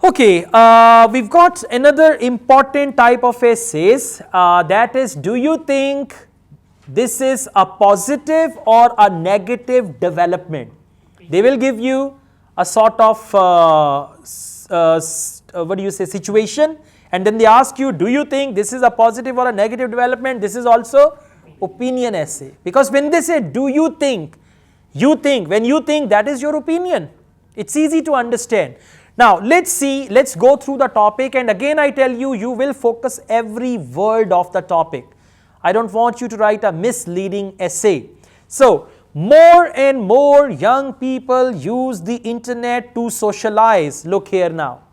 Okay, we've got another important type of essays, that is, do you think this is a positive or a negative development? They will give you a sort of situation, and then they ask you, do you think this is a positive or a negative development? This is also opinion essay, because when they say do you think, when you think, that is your opinion. It's easy to understand. Now let's go through the topic, and again I tell you, you will focus every word of the topic. I don't want you to write a misleading essay. So, more and more young people use the internet to socialize. Look here now.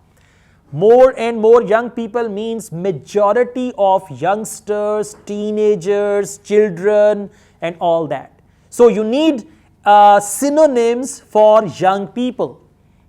More and more young people means majority of youngsters, teenagers, children, and all that. So, you need synonyms for young people.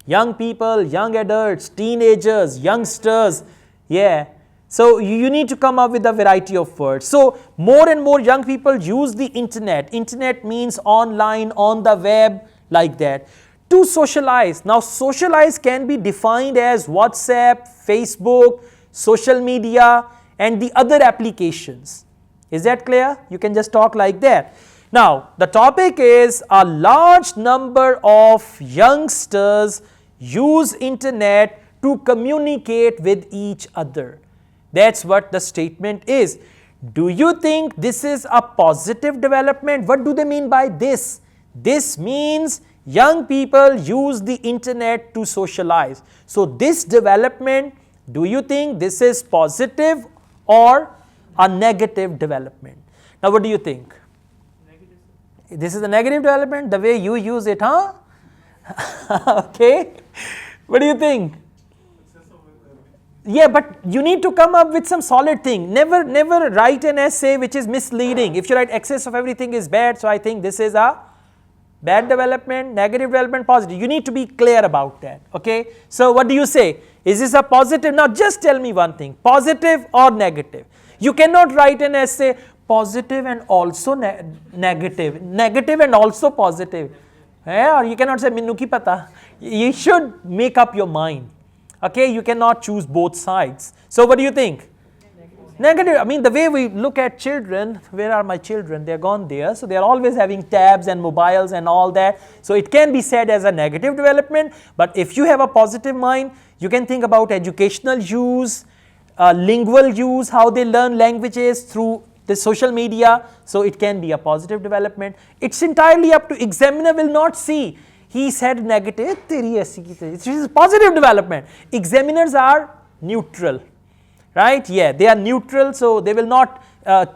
Young people, young adults, teenagers, youngsters, yeah. So, you need to come up with a variety of words. So, more and more young people use the internet. Internet means online, on the web, like that. To socialize. Now, socialize can be defined as WhatsApp, Facebook, social media, and the other applications. Is that clear? You can just talk like that. Now, the topic is a large number of youngsters use internet to communicate with each other. That's what the statement is. Do you think this is a positive development? What do they mean by this? This means young people use the internet to socialize. So this development, do you think this is positive or a negative development? Now what do you think? Negative. This is a negative development, the way you use it, huh? Okay. What do you think? Yeah, but you need to come up with some solid thing. Never write an essay which is misleading. If you write excess of everything is bad, so I think this is a bad development, negative development, positive. You need to be clear about that. Okay. So what do you say? Is this a positive? Now just tell me one thing, positive or negative. You cannot write an essay positive and also negative, negative and also positive. Or you cannot say minnu ki pata. You should make up your mind. Okay, you cannot choose both sides. So what do you think? Negative. I mean, the way we look at children, where are my children? They're gone there. So they're always having tabs and mobiles and all that. So it can be said as a negative development. But if you have a positive mind, you can think about educational use, lingual use, how they learn languages through the social media. So it can be a positive development. It's entirely up to examiner will not see. He said negative, it is positive development. Examiners are neutral, right? Yeah, they are neutral, so they will not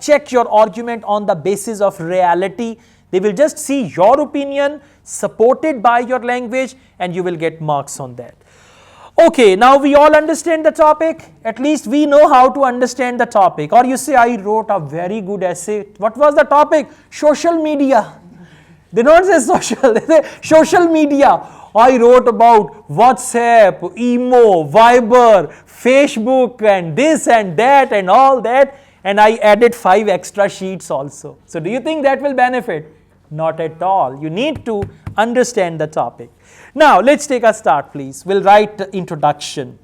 check your argument on the basis of reality. They will just see your opinion supported by your language, and you will get marks on that. Okay, now we all understand the topic. At least we know how to understand the topic. Or you say, I wrote a very good essay. What was the topic? Social media. They don't say social, they say social media. I wrote about WhatsApp, Emo, Viber, Facebook, and this and that and all that. And I added 5 extra sheets also. So do you think that will benefit? Not at all. You need to understand the topic. Now let's take a start, please. We'll write the introduction.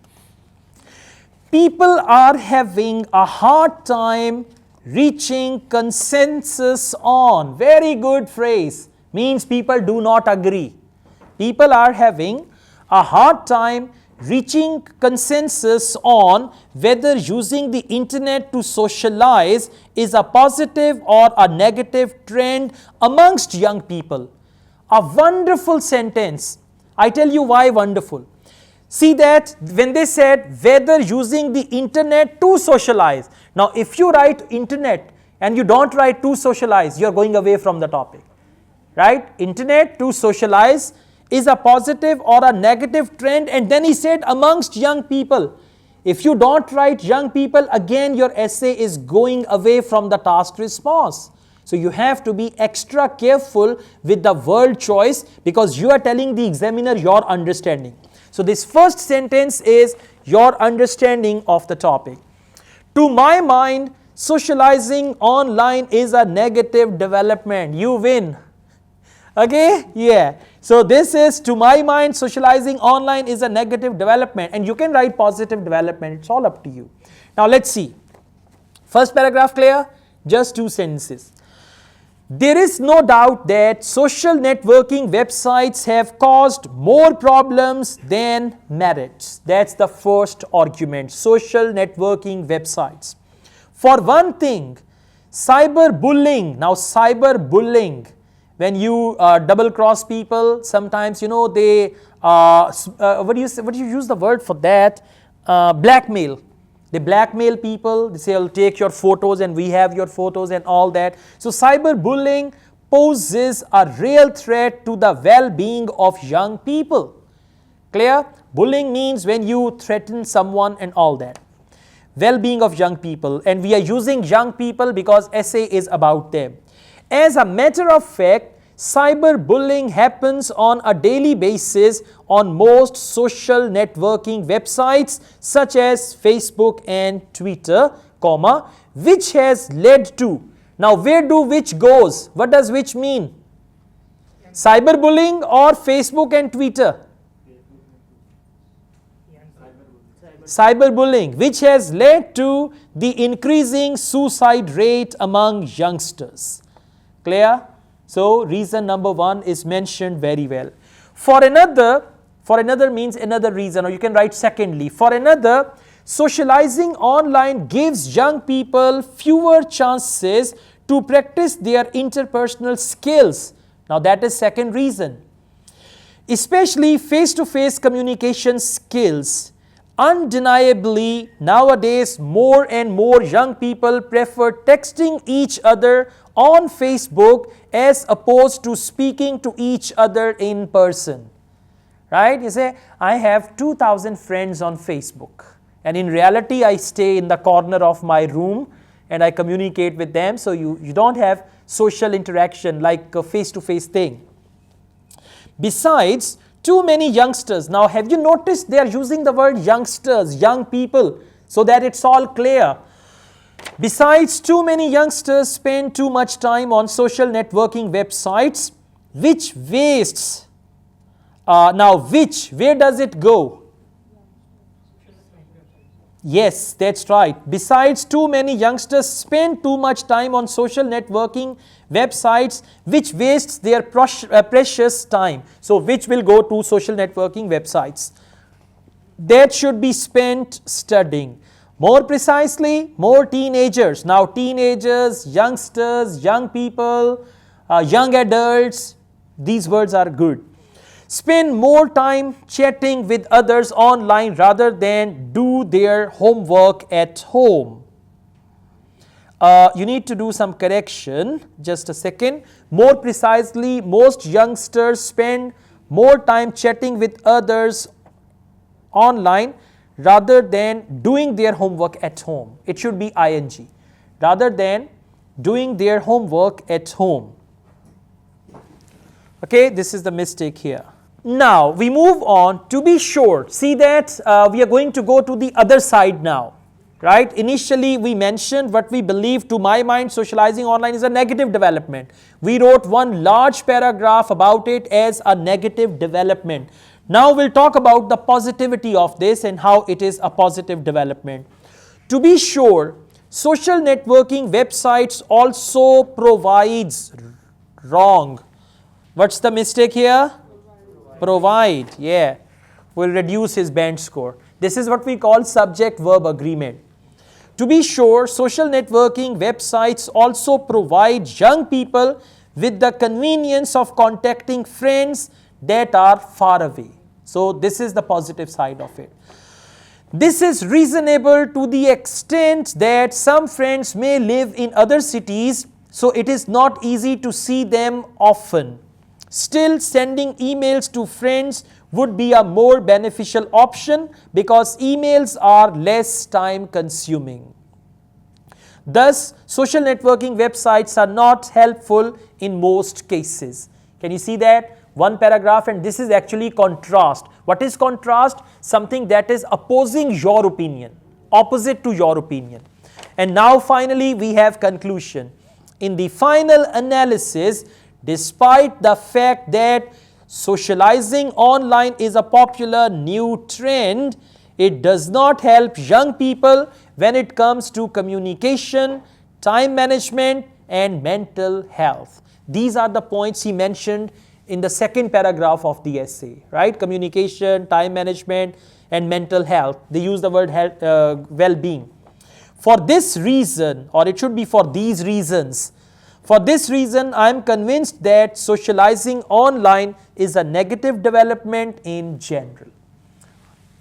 People are having a hard time reaching consensus on. Very good phrase. Means people do not agree. People are having a hard time reaching consensus on whether using the internet to socialize is a positive or a negative trend amongst young people. A wonderful sentence. I tell you why wonderful. See that when they said whether using the internet to socialize. Now if you write internet and you don't write to socialize, you are going away from the topic. Right? Internet to socialize is a positive or a negative trend, and then he said amongst young people. If you don't write young people, again your essay is going away from the task response. So you have to be extra careful with the word choice, because you are telling the examiner your understanding. So this first sentence is your understanding of the topic. To my mind, socializing online is a negative development. You win. Okay, yeah. So this is, to my mind, socializing online is a negative development, and you can write positive development. It's all up to you. Now let's see. First paragraph clear? Just 2 sentences. There is no doubt that social networking websites have caused more problems than merits. That's the first argument. Social networking websites. For one thing, cyberbullying. Now cyberbullying, when you double cross people, sometimes you know they what do you use the word for that? Blackmail. They blackmail people. They say, I'll take your photos and we have your photos and all that. So cyberbullying poses a real threat to the well-being of young people. Clear? Bullying means when you threaten someone and all that. Well-being of young people, and we are using young people because essay is about them. As a matter of fact, cyberbullying happens on a daily basis on most social networking websites such as Facebook and Twitter, comma, which has led to. Now where do which goes? What does which mean? Cyberbullying or Facebook and Twitter? Cyberbullying, which has led to the increasing suicide rate among youngsters. Clear? So reason number 1 is mentioned very well. For another means another reason, or you can write secondly. For another, socializing online gives young people fewer chances to practice their interpersonal skills. Now that is second reason. Especially face-to-face communication skills. Undeniably, nowadays more and more young people prefer texting each other on Facebook as opposed to speaking to each other in person. Right? You say, I have 2,000 friends on Facebook, and in reality I stay in the corner of my room and I communicate with them, so you don't have social interaction like a face-to-face thing. Besides, too many youngsters, now have you noticed they are using the word youngsters, young people, so that it's all clear. Besides, too many youngsters spend too much time on social networking websites, which wastes. Where does it go? Yes, that's right. Besides, too many youngsters spend too much time on social networking websites, which wastes their precious time. So, which will go to social networking websites? That should be spent studying. More precisely, more teenagers. Now, teenagers, youngsters, young people, young adults, these words are good. Spend more time chatting with others online rather than do their homework at home. You need to do some correction. Just a second. More precisely, most youngsters spend more time chatting with others online rather than doing their homework at home. It should be ing. Rather than doing their homework at home. Okay, this is the mistake here. Now, we move on. To be sure, see that we are going to go to the other side now. Right? Initially, we mentioned what we believe, to my mind, socializing online is a negative development. We wrote one large paragraph about it as a negative development. Now, we'll talk about the positivity of this and how it is a positive development. To be sure, social networking websites also provides wrong. What's the mistake here? Provide, yeah. Will reduce his band score. This is what we call subject-verb agreement. To be sure, social networking websites also provide young people with the convenience of contacting friends that are far away. So this is the positive side of it. This is reasonable to the extent that some friends may live in other cities, so it is not easy to see them often. Still, sending emails to friends would be a more beneficial option because emails are less time consuming. Thus, social networking websites are not helpful in most cases. Can you see that? One paragraph, and this is actually contrast. What is contrast? Something that is opposing your opinion, opposite to your opinion. And now finally we have conclusion. In the final analysis, despite the fact that socializing online is a popular new trend, it does not help young people when it comes to communication, time management, and mental health. These are the points he mentioned in the second paragraph of the essay, right? Communication, time management, and mental health. They use the word health, well-being. For this reason, or it should be for these reasons, for this reason, I am convinced that socializing online is a negative development in general.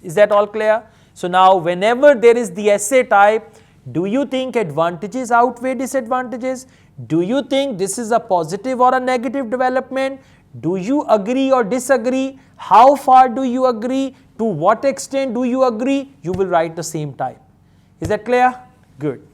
Is that all clear? So now, whenever there is the essay type, do you think advantages outweigh disadvantages? Do you think this is a positive or a negative development? Do you agree or disagree? How far do you agree? To what extent do you agree? You will write the same type. Is that clear? Good.